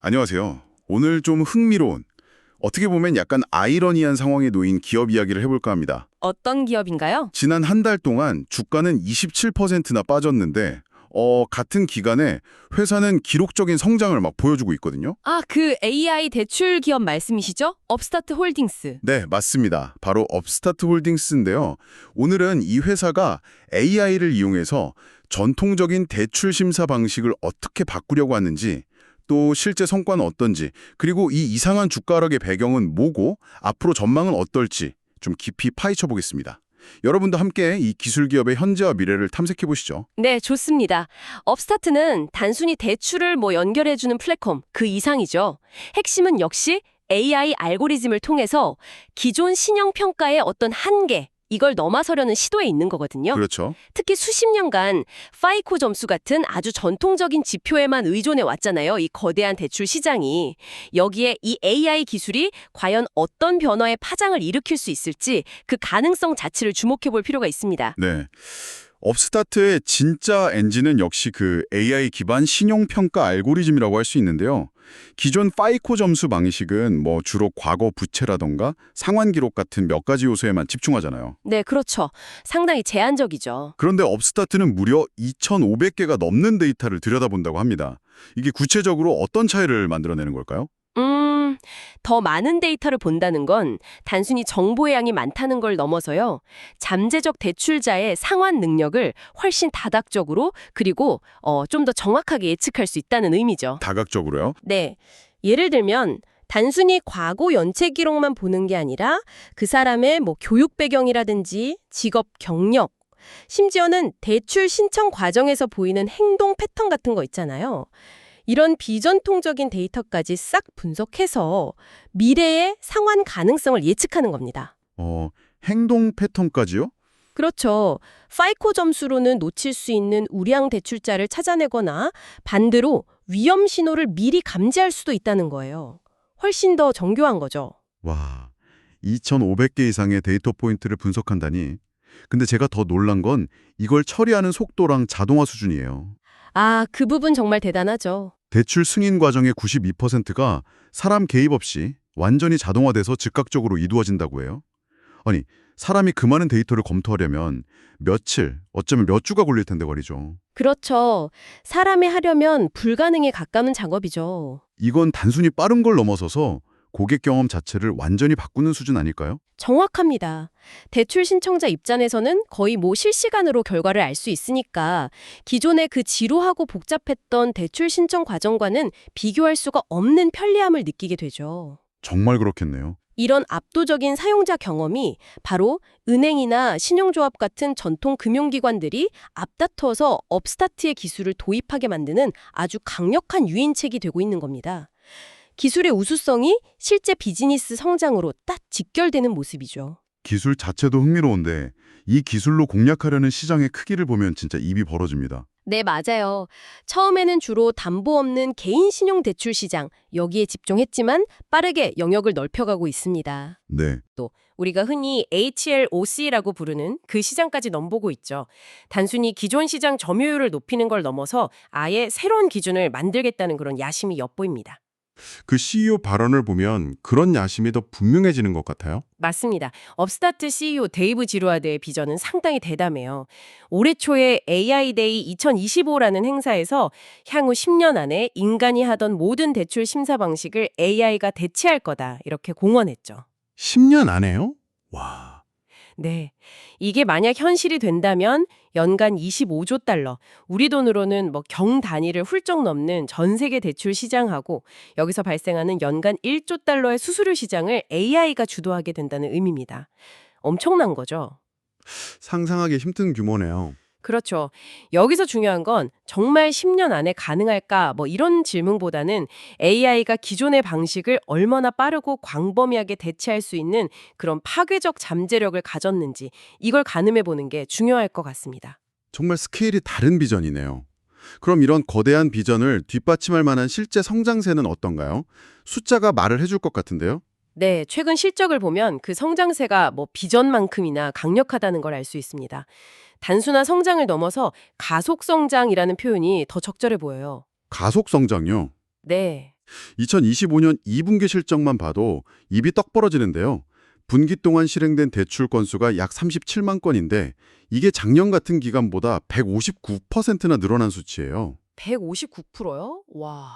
안녕하세요. 오늘 좀 흥미로운, 어떻게 보면 약간 아이러니한 상황에 놓인 기업 이야기를 해볼까 합니다. 어떤 기업인가요? 지난 한 달 동안 주가는 27%나 빠졌는데, 같은 기간에 회사는 기록적인 성장을 막 보여주고 있거든요. 아, 그 AI 대출 기업 말씀이시죠? 업스타트 홀딩스. 네, 맞습니다. 바로 업스타트 홀딩스인데요. 오늘은 이 회사가 AI를 이용해서 전통적인 대출 심사 방식을 어떻게 바꾸려고 하는지, 또 실제 성과는 어떤지, 그리고 이 이상한 주가 하락의 배경은 뭐고 앞으로 전망은 어떨지 좀 깊이 파헤쳐 보겠습니다. 여러분도 함께 이 기술 기업의 현재와 미래를 탐색해 보시죠. 네, 좋습니다. 업스타트는 단순히 대출을 연결해주는 플랫폼, 그 이상이죠. 핵심은 역시 AI 알고리즘을 통해서 기존 신용평가의 어떤 한계, 이걸 넘어서려는 시도에 있는 거거든요. 그렇죠. 특히 수십 년간 파이코 점수 같은 아주 전통적인 지표에만 의존해 왔잖아요. 이 거대한 대출 시장이. 여기에 이 AI 기술이 과연 어떤 변화의 파장을 일으킬 수 있을지 그 가능성 자체를 주목해 볼 필요가 있습니다. 네. 업스타트의 진짜 엔진은 역시 그 AI 기반 신용평가 알고리즘이라고 할 수 있는데요. 기존 파이코 점수 방식은 주로 과거 부채라던가 상환 기록 같은 몇 가지 요소에만 집중하잖아요. 네, 그렇죠. 상당히 제한적이죠. 그런데 업스타트는 무려 2,500개가 넘는 데이터를 들여다본다고 합니다. 이게 구체적으로 어떤 차이를 만들어내는 걸까요? 더 많은 데이터를 본다는 건 단순히 정보의 양이 많다는 걸 넘어서요. 잠재적 대출자의 상환 능력을 훨씬 다각적으로 그리고 좀 더 정확하게 예측할 수 있다는 의미죠. 다각적으로요? 네. 예를 들면 단순히 과거 연체 기록만 보는 게 아니라 그 사람의 교육 배경이라든지 직업 경력, 심지어는 대출 신청 과정에서 보이는 행동 패턴 같은 거 있잖아요. 이런 비전통적인 데이터까지 싹 분석해서 미래의 상환 가능성을 예측하는 겁니다. 행동 패턴까지요? 그렇죠. 파이코 점수로는 놓칠 수 있는 우량 대출자를 찾아내거나 반대로 위험 신호를 미리 감지할 수도 있다는 거예요. 훨씬 더 정교한 거죠. 와, 2,500개 이상의 데이터 포인트를 분석한다니. 근데 제가 더 놀란 건 이걸 처리하는 속도랑 자동화 수준이에요. 아, 그 부분 정말 대단하죠. 대출 승인 과정의 92%가 사람 개입 없이 완전히 자동화돼서 즉각적으로 이루어진다고 해요. 아니, 사람이 그 많은 데이터를 검토하려면 며칠, 어쩌면 몇 주가 걸릴 텐데 말이죠. 그렇죠. 사람이 하려면 불가능에 가까운 작업이죠. 이건 단순히 빠른 걸 넘어서서 고객 경험 자체를 완전히 바꾸는 수준 아닐까요? 정확합니다. 대출 신청자 입장에서는 거의 실시간으로 결과를 알 수 있으니까 기존의 그 지루하고 복잡했던 대출 신청 과정과는 비교할 수가 없는 편리함을 느끼게 되죠. 정말 그렇겠네요. 이런 압도적인 사용자 경험이 바로 은행이나 신용조합 같은 전통 금융기관들이 앞다퉈서 업스타트의 기술을 도입하게 만드는 아주 강력한 유인책이 되고 있는 겁니다. 기술의 우수성이 실제 비즈니스 성장으로 딱 직결되는 모습이죠. 기술 자체도 흥미로운데 이 기술로 공략하려는 시장의 크기를 보면 진짜 입이 벌어집니다. 네, 맞아요. 처음에는 주로 담보 없는 개인 신용 대출 시장, 여기에 집중했지만 빠르게 영역을 넓혀가고 있습니다. 네. 또 우리가 흔히 HLOC라고 부르는 그 시장까지 넘보고 있죠. 단순히 기존 시장 점유율을 높이는 걸 넘어서 아예 새로운 기준을 만들겠다는 그런 야심이 엿보입니다. 그 CEO 발언을 보면 그런 야심이 더 분명해지는 것 같아요. 맞습니다. 업스타트 CEO 데이브 지루아드의 비전은 상당히 대담해요. 올해 초에 AI 데이 2025라는 행사에서 향후 10년 안에 인간이 하던 모든 대출 심사 방식을 AI가 대체할 거다 이렇게 공언했죠. 10년 안에요? 와, 네. 이게 만약 현실이 된다면 연간 25조 달러, 우리 돈으로는 경 단위를 훌쩍 넘는 전 세계 대출 시장하고 여기서 발생하는 연간 1조 달러의 수수료 시장을 AI가 주도하게 된다는 의미입니다. 엄청난 거죠. 상상하기 힘든 규모네요. 그렇죠. 여기서 중요한 건 정말 10년 안에 가능할까 이런 질문보다는 AI가 기존의 방식을 얼마나 빠르고 광범위하게 대체할 수 있는 그런 파괴적 잠재력을 가졌는지 이걸 가늠해 보는 게 중요할 것 같습니다. 정말 스케일이 다른 비전이네요. 그럼 이런 거대한 비전을 뒷받침할 만한 실제 성장세는 어떤가요? 숫자가 말을 해줄 것 같은데요? 네, 최근 실적을 보면 그 성장세가 비전만큼이나 강력하다는 걸 알 수 있습니다. 단순한 성장을 넘어서 가속 성장이라는 표현이 더 적절해 보여요. 가속 성장요. 네. 2025년 2분기 실적만 봐도 입이 떡 벌어지는데요. 분기 동안 실행된 대출 건수가 약 37만 건인데 이게 작년 같은 기간보다 159%나 늘어난 수치예요. 159%요? 와.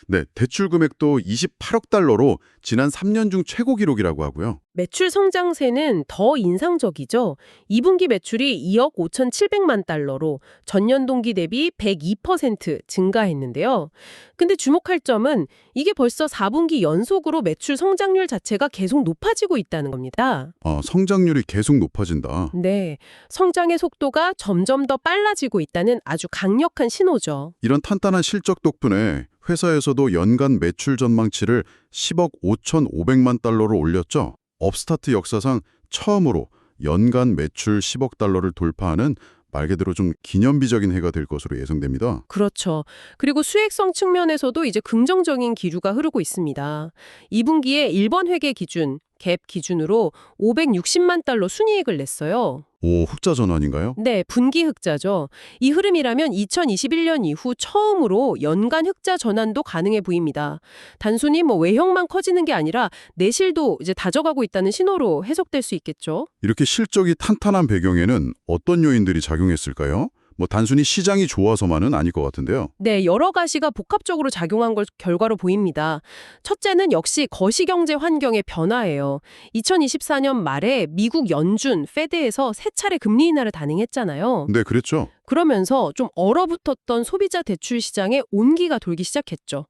네, 대출 금액도 28억 달러로 지난 3년 중 최고 기록이라고 하고요. 매출 성장세는 더 인상적이죠. 2분기 매출이 2억 5,700만 달러로 전년 동기 대비 102% 증가했는데요. 근데 주목할 점은 이게 벌써 4분기 연속으로 매출 성장률 자체가 계속 높아지고 있다는 겁니다. 성장률이 계속 높아진다. 네, 성장의 속도가 점점 더 빨라지고 있다는 아주 강력한 신호죠. 이런 탄탄한 실적 덕분에 회사에서도 연간 매출 전망치를 10억 5,500만 달러로 올렸죠. 업스타트 역사상 처음으로 연간 매출 10억 달러를 돌파하는 말 그대로 좀 기념비적인 해가 될 것으로 예상됩니다. 그렇죠. 그리고 수익성 측면에서도 이제 긍정적인 기류가 흐르고 있습니다. 2분기에 일본 회계 기준, 갭 기준으로 560만 달러 순이익을 냈어요. 오, 흑자 전환인가요? 네, 분기 흑자죠. 이 흐름이라면 2021년 이후 처음으로 연간 흑자 전환도 가능해 보입니다. 단순히 외형만 커지는 게 아니라 내실도 이제 다져가고 있다는 신호로 해석될 수 있겠죠. 이렇게 실적이 탄탄한 배경에는 어떤 요인들이 작용했을까요? 단순히 시장이 좋아서만은 아닐 것 같은데요. 네, 여러 가지가 복합적으로 작용한 걸 결과로 보입니다. 첫째는 역시 거시경제 환경의 변화예요. 2024년 말에 미국 연준, 페드에서 세 차례 금리 인하를 단행했잖아요. 네, 그랬죠. 그러면서 좀 얼어붙었던 소비자 대출 시장에 온기가 돌기 시작했죠.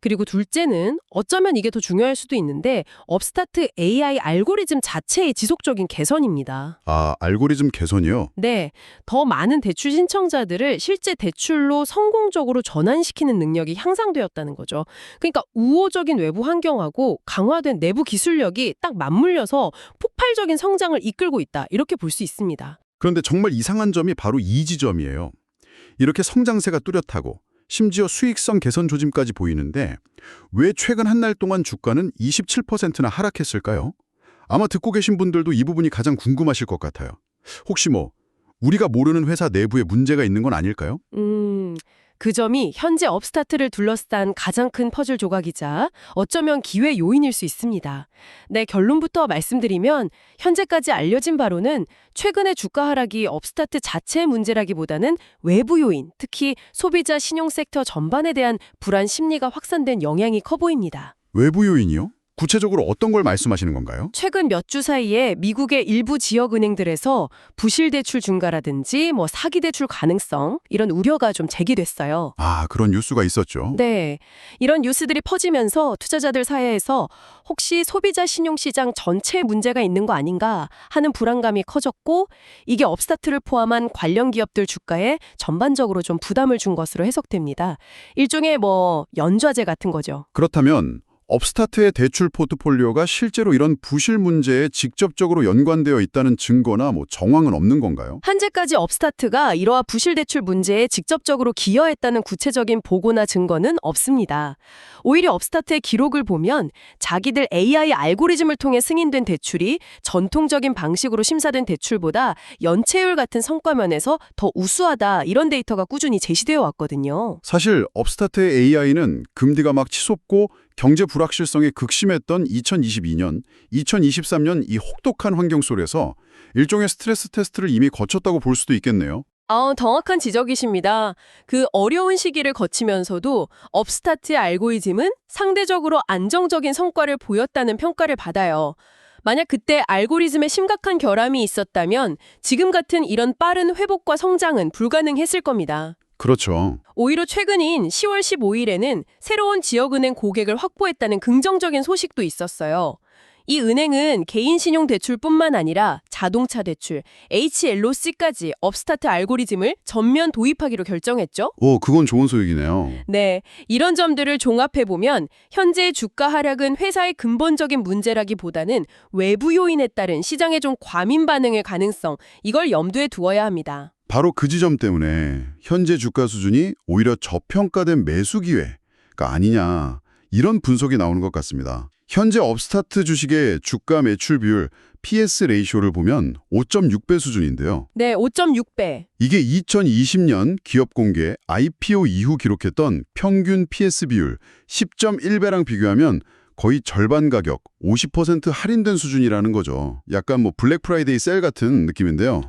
그리고 둘째는 어쩌면 이게 더 중요할 수도 있는데 업스타트 AI 알고리즘 자체의 지속적인 개선입니다. 아, 알고리즘 개선이요? 네, 더 많은 대출 신청자들을 실제 대출로 성공적으로 전환시키는 능력이 향상되었다는 거죠. 그러니까 우호적인 외부 환경하고 강화된 내부 기술력이 딱 맞물려서 폭발적인 성장을 이끌고 있다. 이렇게 볼 수 있습니다. 그런데 정말 이상한 점이 바로 이 지점이에요. 이렇게 성장세가 뚜렷하고 심지어 수익성 개선 조짐까지 보이는데 왜 최근 한 달 동안 주가는 27%나 하락했을까요? 아마 듣고 계신 분들도 이 부분이 가장 궁금하실 것 같아요. 혹시 우리가 모르는 회사 내부에 문제가 있는 건 아닐까요? 그 점이 현재 업스타트를 둘러싼 가장 큰 퍼즐 조각이자 어쩌면 기회 요인일 수 있습니다. 네, 결론부터 말씀드리면 현재까지 알려진 바로는 최근의 주가 하락이 업스타트 자체의 문제라기보다는 외부 요인, 특히 소비자 신용 섹터 전반에 대한 불안 심리가 확산된 영향이 커 보입니다. 외부 요인이요? 구체적으로 어떤 걸 말씀하시는 건가요? 최근 몇 주 사이에 미국의 일부 지역은행들에서 부실 대출 증가라든지 사기 대출 가능성 이런 우려가 좀 제기됐어요. 아, 그런 뉴스가 있었죠. 네, 이런 뉴스들이 퍼지면서 투자자들 사이에서 혹시 소비자 신용시장 전체에 문제가 있는 거 아닌가 하는 불안감이 커졌고 이게 업스타트를 포함한 관련 기업들 주가에 전반적으로 좀 부담을 준 것으로 해석됩니다. 일종의 연좌제 같은 거죠. 그렇다면 업스타트의 대출 포트폴리오가 실제로 이런 부실 문제에 직접적으로 연관되어 있다는 증거나 정황은 없는 건가요? 현재까지 업스타트가 이러한 부실 대출 문제에 직접적으로 기여했다는 구체적인 보고나 증거는 없습니다. 오히려 업스타트의 기록을 보면 자기들 AI 알고리즘을 통해 승인된 대출이 전통적인 방식으로 심사된 대출보다 연체율 같은 성과면에서 더 우수하다 이런 데이터가 꾸준히 제시되어 왔거든요. 사실 업스타트의 AI는 금리가 막 치솟고 경제 불확실성이 극심했던 2022년, 2023년 이 혹독한 환경 속에서 일종의 스트레스 테스트를 이미 거쳤다고 볼 수도 있겠네요. 정확한 지적이십니다. 그 어려운 시기를 거치면서도 업스타트의 알고리즘은 상대적으로 안정적인 성과를 보였다는 평가를 받아요. 만약 그때 알고리즘에 심각한 결함이 있었다면 지금 같은 이런 빠른 회복과 성장은 불가능했을 겁니다. 그렇죠. 오히려 최근인 10월 15일에는 새로운 지역은행 고객을 확보했다는 긍정적인 소식도 있었어요. 이 은행은 개인 신용 대출뿐만 아니라 자동차 대출, HLOC까지 업스타트 알고리즘을 전면 도입하기로 결정했죠. 그건 좋은 소식이네요. 네, 이런 점들을 종합해보면 현재의 주가 하락은 회사의 근본적인 문제라기보다는 외부 요인에 따른 시장의 좀 과민 반응의 가능성, 이걸 염두에 두어야 합니다. 바로 그 지점 때문에 현재 주가 수준이 오히려 저평가된 매수 기회가 아니냐 이런 분석이 나오는 것 같습니다. 현재 업스타트 주식의 주가 매출 비율 PS 레이쇼를 보면 5.6배 수준인데요. 네, 5.6배. 이게 2020년 기업 공개 IPO 이후 기록했던 평균 PS 비율 10.1배랑 비교하면 거의 절반 가격, 50% 할인된 수준이라는 거죠. 약간 뭐 블랙 프라이데이 세일 같은 느낌인데요.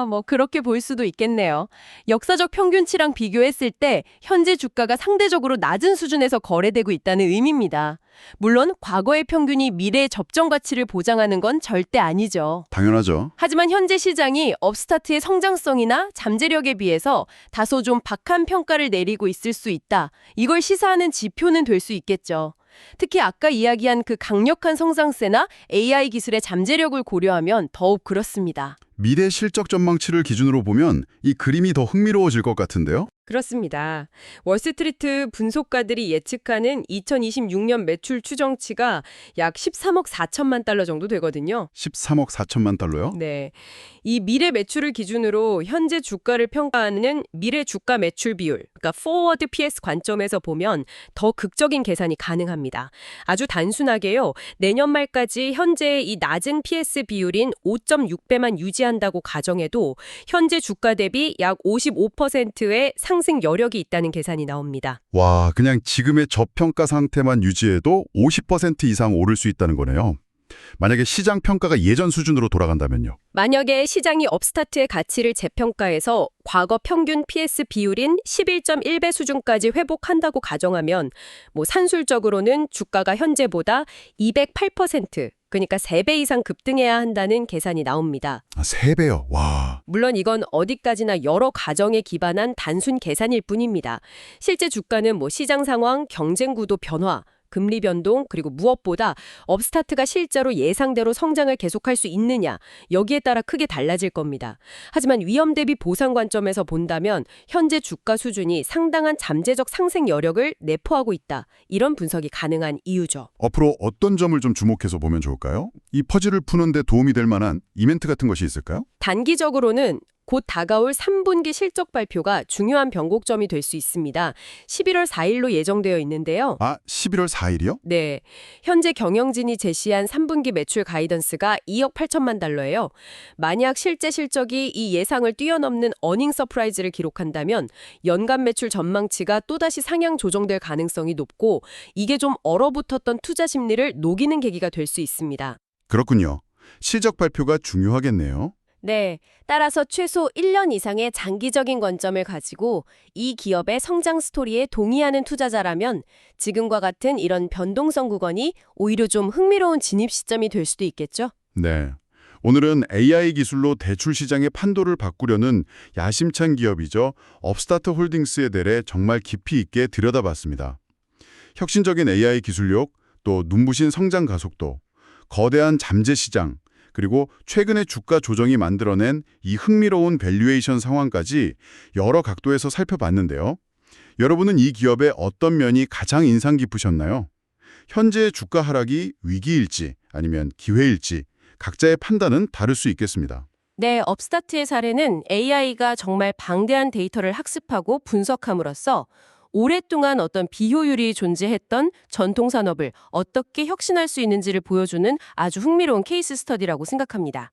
뭐 그렇게 볼 수도 있겠네요. 역사적 평균치랑 비교했을 때 현재 주가가 상대적으로 낮은 수준에서 거래되고 있다는 의미입니다. 물론 과거의 평균이 미래의 적정 가치를 보장하는 건 절대 아니죠. 당연하죠. 하지만 현재 시장이 업스타트의 성장성이나 잠재력에 비해서 다소 좀 박한 평가를 내리고 있을 수 있다. 이걸 시사하는 지표는 될 수 있겠죠. 특히 아까 이야기한 그 강력한 성장세나 AI 기술의 잠재력을 고려하면 더욱 그렇습니다. 미래 실적 전망치를 기준으로 보면 이 그림이 더 흥미로워질 것 같은데요. 그렇습니다. 월스트리트 분석가들이 예측하는 2026년 매출 추정치가 약 13억 4천만 달러 정도 되거든요. 13억 4천만 달러요? 네. 이 미래 매출을 기준으로 현재 주가를 평가하는 미래 주가 매출 비율, 그러니까 forward PS 관점에서 보면 더 극적인 계산이 가능합니다. 아주 단순하게요. 내년 말까지 현재의 이 낮은 PS 비율인 5.6배만 유지한다고 가정해도 현재 주가 대비 약 55%의 상승 여력이 있다는 계산이 나옵니다. 와, 그냥 지금의 저평가 상태만 유지해도 50% 이상 오를 수 있다는 거네요. 만약에 시장 평가가 예전 수준으로 돌아간다면요. 만약에 시장이 업스타트의 가치를 재평가해서 과거 평균 PS 비율인 11.1배 수준까지 회복한다고 가정하면 산술적으로는 주가가 현재보다 208%, 그러니까 3배 이상 급등해야 한다는 계산이 나옵니다. 3배요. 와. 물론 이건 어디까지나 여러 가정에 기반한 단순 계산일 뿐입니다. 실제 주가는 시장 상황, 경쟁 구도 변화, 금리 변동, 그리고 무엇보다 업스타트가 실제로 예상대로 성장을 계속할 수 있느냐, 여기에 따라 크게 달라질 겁니다. 하지만 위험 대비 보상 관점에서 본다면 현재 주가 수준이 상당한 잠재적 상승 여력을 내포하고 있다. 이런 분석이 가능한 이유죠. 앞으로 어떤 점을 좀 주목해서 보면 좋을까요? 이 퍼즐을 푸는 데 도움이 될 만한 이벤트 같은 것이 있을까요? 단기적으로는 곧 다가올 3분기 실적 발표가 중요한 변곡점이 될 수 있습니다. 11월 4일로 예정되어 있는데요. 11월 4일이요? 네, 현재 경영진이 제시한 3분기 매출 가이던스가 2억 8천만 달러예요. 만약 실제 실적이 이 예상을 뛰어넘는 어닝 서프라이즈를 기록한다면 연간 매출 전망치가 또다시 상향 조정될 가능성이 높고 이게 좀 얼어붙었던 투자 심리를 녹이는 계기가 될 수 있습니다. 그렇군요. 실적 발표가 중요하겠네요. 네, 따라서 최소 1년 이상의 장기적인 관점을 가지고 이 기업의 성장 스토리에 동의하는 투자자라면 지금과 같은 이런 변동성 구간이 오히려 좀 흥미로운 진입 시점이 될 수도 있겠죠? 네. 오늘은 AI 기술로 대출 시장의 판도를 바꾸려는 야심찬 기업이죠. 업스타트 홀딩스에 대해 정말 깊이 있게 들여다봤습니다. 혁신적인 AI 기술력, 또 눈부신 성장 가속도, 거대한 잠재 시장, 그리고 최근의 주가 조정이 만들어낸 이 흥미로운 밸류에이션 상황까지 여러 각도에서 살펴봤는데요. 여러분은 이 기업의 어떤 면이 가장 인상 깊으셨나요? 현재의 주가 하락이 위기일지 아니면 기회일지 각자의 판단은 다를 수 있겠습니다. 네, 업스타트의 사례는 AI가 정말 방대한 데이터를 학습하고 분석함으로써 오랫동안 어떤 비효율이 존재했던 전통 산업을 어떻게 혁신할 수 있는지를 보여주는 아주 흥미로운 케이스 스터디라고 생각합니다.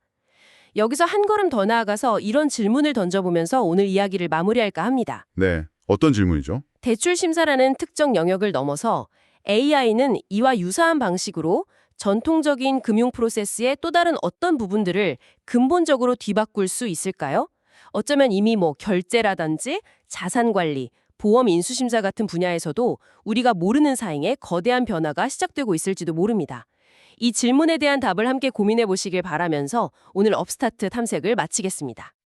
여기서 한 걸음 더 나아가서 이런 질문을 던져보면서 오늘 이야기를 마무리할까 합니다. 네, 어떤 질문이죠? 대출 심사라는 특정 영역을 넘어서 AI는 이와 유사한 방식으로 전통적인 금융 프로세스의 또 다른 어떤 부분들을 근본적으로 뒤바꿀 수 있을까요? 어쩌면 이미 결제라든지 자산 관리, 보험 인수심사 같은 분야에서도 우리가 모르는 사이에 거대한 변화가 시작되고 있을지도 모릅니다. 이 질문에 대한 답을 함께 고민해 보시길 바라면서 오늘 업스타트 탐색을 마치겠습니다.